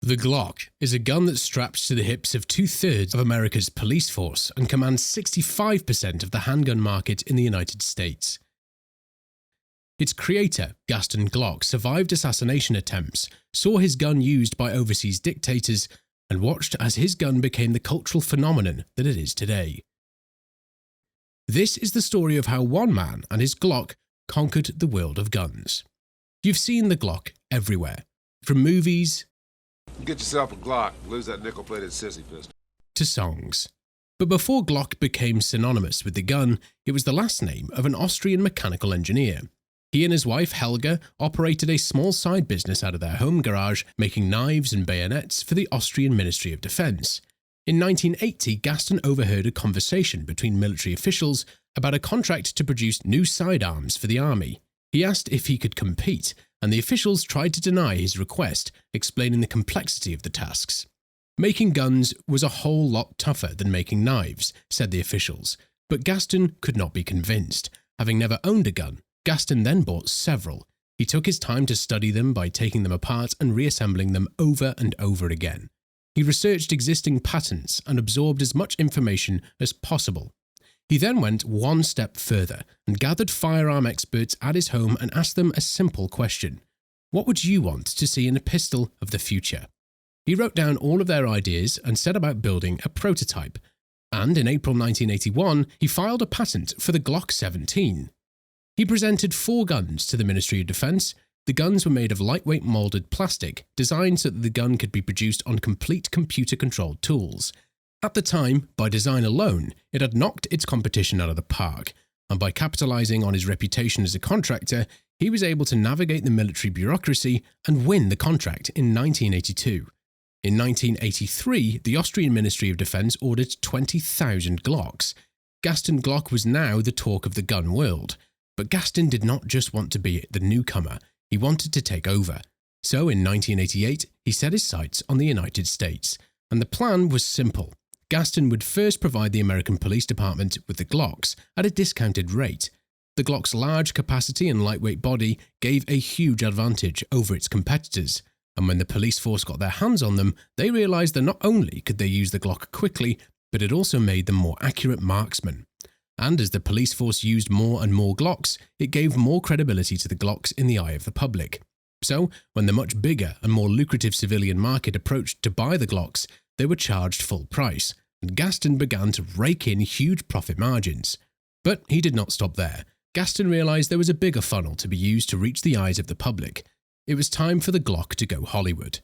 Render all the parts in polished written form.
The Glock is a gun that's strapped to the hips of 2/3 of America's police force and commands 65% of the handgun market in the United States. Its creator, Gaston Glock, survived assassination attempts, saw his gun used by overseas dictators, and watched as his gun became the cultural phenomenon that it is today. This is the story of how one man and his Glock conquered the world of guns. You've seen the Glock everywhere, from movies Get yourself a Glock, lose that nickel-plated sissy fist. to songs. But before Glock became synonymous with the gun, it was the last name of an Austrian mechanical engineer. He and his wife Helga operated a small side business out of their home garage, making knives and bayonets for the Austrian Ministry of Defense. In 1980, Gaston overheard a conversation between military officials about a contract to produce new sidearms for the army. He asked if he could compete, and the officials tried to deny his request, explaining the complexity of the tasks. Making guns was a whole lot tougher than making knives, said the officials, but Gaston could not be convinced. Having never owned a gun, Gaston then bought several. He took his time to study them by taking them apart and reassembling them over and over again. He researched existing patents and absorbed as much information as possible. He then went one step further and gathered firearm experts at his home and asked them a simple question. What would you want to see in a pistol of the future? He wrote down all of their ideas and set about building a prototype. And in April 1981, he filed a patent for the Glock 17. He presented 4 guns to the Ministry of Defense. The guns were made of lightweight molded plastic, designed so that the gun could be produced on complete computer-controlled tools. At the time, by design alone, it had knocked its competition out of the park, and by capitalizing on his reputation as a contractor, he was able to navigate the military bureaucracy and win the contract in 1982. In 1983, the Austrian Ministry of Defense ordered 20,000 Glocks. Gaston Glock was now the talk of the gun world. But Gaston did not just want to be the newcomer, he wanted to take over. So in 1988, he set his sights on the United States, and the plan was simple. Gaston would first provide the American Police Department with the Glocks at a discounted rate. The Glock's large capacity and lightweight body gave a huge advantage over its competitors, and when the police force got their hands on them, they realized that not only could they use the Glock quickly, but it also made them more accurate marksmen. And as the police force used more and more Glocks, it gave more credibility to the Glocks in the eye of the public. So, when the much bigger and more lucrative civilian market approached to buy the Glocks, they were charged full price, and Gaston began to rake in huge profit margins. But he did not stop there. Gaston realized there was a bigger funnel to be used to reach the eyes of the public. It was time for the Glock to go Hollywood.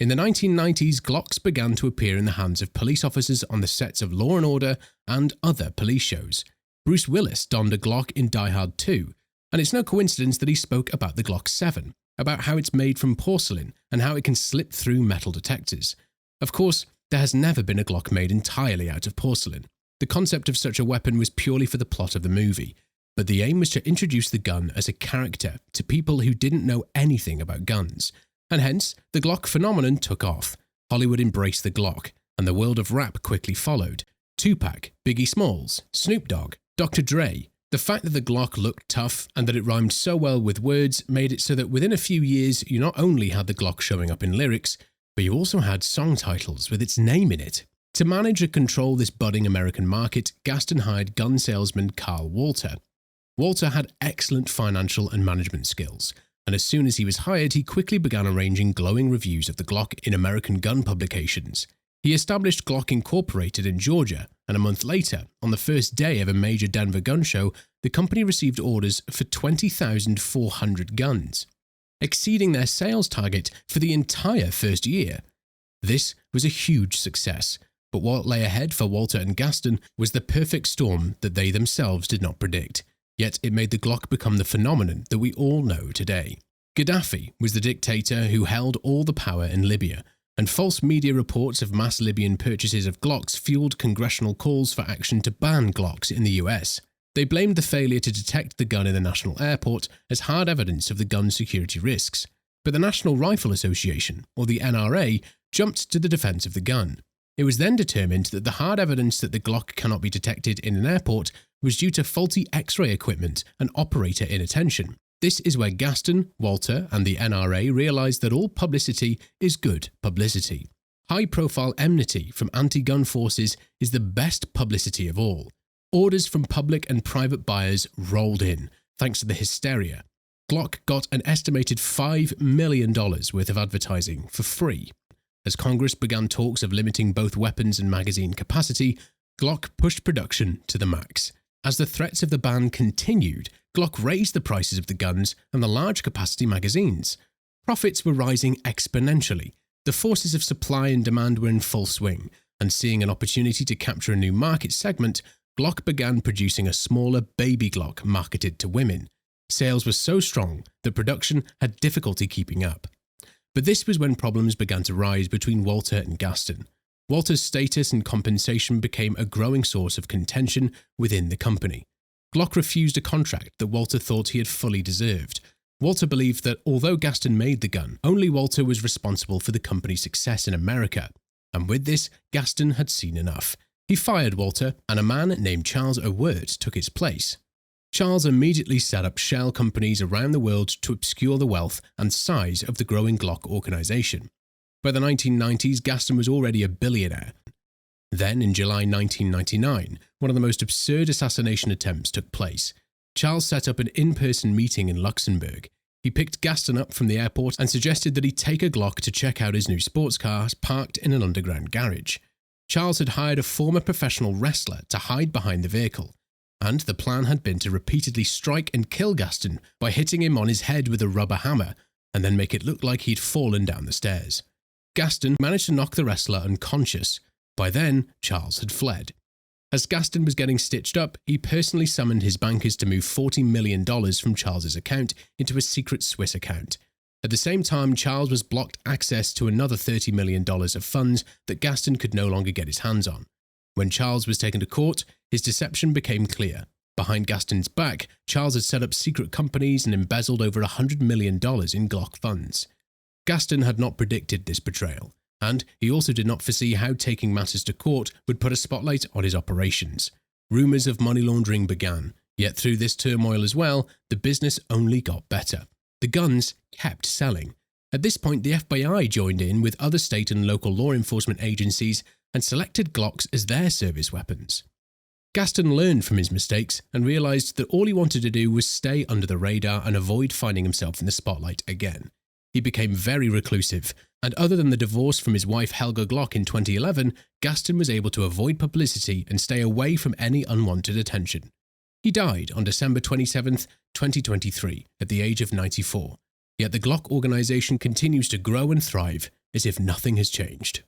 In the 1990s, Glocks began to appear in the hands of police officers on the sets of Law & Order and other police shows. Bruce Willis donned a Glock in Die Hard 2, and it's no coincidence that he spoke about the Glock 7, about how it's made from porcelain and how it can slip through metal detectors. Of course, there has never been a Glock made entirely out of porcelain. The concept of such a weapon was purely for the plot of the movie, but the aim was to introduce the gun as a character to people who didn't know anything about guns, and hence the Glock phenomenon took off. Hollywood embraced the Glock, and the world of rap quickly followed. Tupac, Biggie Smalls, Snoop Dogg, Dr. Dre. The fact that the Glock looked tough and that it rhymed so well with words made it so that within a few years you not only had the Glock showing up in lyrics, but you also had song titles with its name in it. To manage and control this budding American market, Gaston hired gun salesman Carl Walter. Walter had excellent financial and management skills, and as soon as he was hired, he quickly began arranging glowing reviews of the Glock in American gun publications. He established Glock Incorporated in Georgia, and a month later, on the first day of a major Denver gun show, the company received orders for 20,400 guns, exceeding their sales target for the entire first year. This was a huge success, but what lay ahead for Walter and Gaston was the perfect storm that they themselves did not predict. Yet it made the Glock become the phenomenon that we all know today. Gaddafi was the dictator who held all the power in Libya, and false media reports of mass Libyan purchases of Glocks fueled congressional calls for action to ban Glocks in the US. They blamed the failure to detect the gun in the national airport as hard evidence of the gun's security risks. But the National Rifle Association, or the NRA, jumped to the defense of the gun. It was then determined that the hard evidence that the Glock cannot be detected in an airport was due to faulty X-ray equipment and operator inattention. This is where Gaston, Walter, and the NRA realized that all publicity is good publicity. High-profile enmity from anti-gun forces is the best publicity of all. Orders from public and private buyers rolled in, thanks to the hysteria. Glock got an estimated $5 million worth of advertising for free. As Congress began talks of limiting both weapons and magazine capacity, Glock pushed production to the max. As the threats of the ban continued, Glock raised the prices of the guns and the large-capacity magazines. Profits were rising exponentially. The forces of supply and demand were in full swing, and seeing an opportunity to capture a new market segment, Glock began producing a smaller baby Glock marketed to women. Sales were so strong that production had difficulty keeping up. But this was when problems began to rise between Walter and Gaston. Walter's status and compensation became a growing source of contention within the company. Glock refused a contract that Walter thought he had fully deserved. Walter believed that although Gaston made the gun, only Walter was responsible for the company's success in America. And with this, Gaston had seen enough. He fired Walter, and a man named Charles O'Wert took his place. Charles immediately set up shell companies around the world to obscure the wealth and size of the growing Glock organization. By the 1990s, Gaston was already a billionaire. Then, in July 1999, one of the most absurd assassination attempts took place. Charles set up an in-person meeting in Luxembourg. He picked Gaston up from the airport and suggested that he take a Glock to check out his new sports car parked in an underground garage. Charles had hired a former professional wrestler to hide behind the vehicle, and the plan had been to repeatedly strike and kill Gaston by hitting him on his head with a rubber hammer, and then make it look like he'd fallen down the stairs. Gaston managed to knock the wrestler unconscious. By then, Charles had fled. As Gaston was getting stitched up, he personally summoned his bankers to move $40 million from Charles's account into a secret Swiss account. At the same time, Charles was blocked access to another $30 million of funds that Gaston could no longer get his hands on. When Charles was taken to court, his deception became clear. Behind Gaston's back, Charles had set up secret companies and embezzled over $100 million in Glock funds. Gaston had not predicted this betrayal, and he also did not foresee how taking matters to court would put a spotlight on his operations. Rumours of money laundering began, yet through this turmoil as well, the business only got better. The guns kept selling. At this point, the FBI joined in with other state and local law enforcement agencies and selected Glocks as their service weapons. Gaston learned from his mistakes and realised that all he wanted to do was stay under the radar and avoid finding himself in the spotlight again. He became very reclusive, and other than the divorce from his wife Helga Glock in 2011, Gaston was able to avoid publicity and stay away from any unwanted attention. He died on December 27, 2023, at the age of 94. Yet the Glock organization continues to grow and thrive as if nothing has changed.